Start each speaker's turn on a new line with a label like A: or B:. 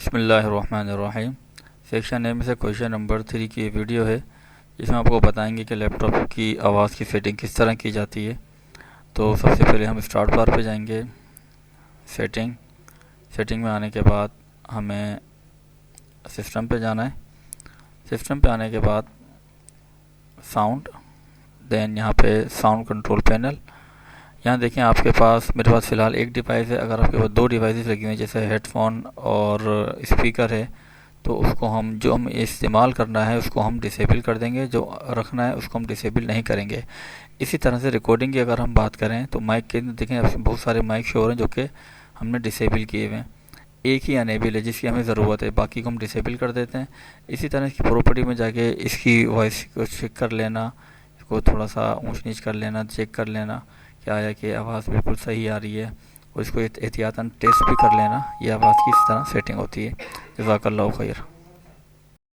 A: बिस्मिल्लाहिर्रहमानिर्रहीम। Section A में से क्वेश्चन नंबर 3 की वीडियो है, जिसमें आपको बताएंगे कि लैपटॉप की आवाज़ की सेटिंग किस तरह की जाती है। तो सबसे पहले हम स्टार्ट बार पे जाएंगे। सेटिंग में आने के बाद हमें सिस्टम पे जाना है। सिस्टम पे आने के बाद साउंड, देन यहाँ पे साउंड कंट्रोल पैनल। यहाँ देखें, आपके पास, मेरे पास फ़िलहाल एक डिवाइस है। अगर आपके पास 2 डिवाइसेस लगी हुई हैं, जैसे हेडफोन और स्पीकर है, तो उसको हम इस्तेमाल करना है उसको हम डिसेबल कर देंगे, जो रखना है उसको हम डिसेबल नहीं करेंगे। इसी तरह से रिकॉर्डिंग की अगर हम बात करें तो माइक के देखें, अब बहुत सारे माइक शो हो रहे हैं जो कि हमने डिसेबल किए हुए हैं। एक ही अनेबल है जिसकी हमें ज़रूरत है, बाकी को हम डिसेबल कर देते हैं। इसी तरह इसकी प्रॉपर्टी में जाके इसकी वॉइस को चेक कर लेना, इसको थोड़ा सा ऊंच नीच कर लेना, चेक कर लेना क्या है कि आवाज़ बिल्कुल सही आ रही है, और इसको एहतियातन टेस्ट भी कर लेना। ये आवाज़ की इस तरह सेटिंग होती है। जज़ाकल्लाहु खैर।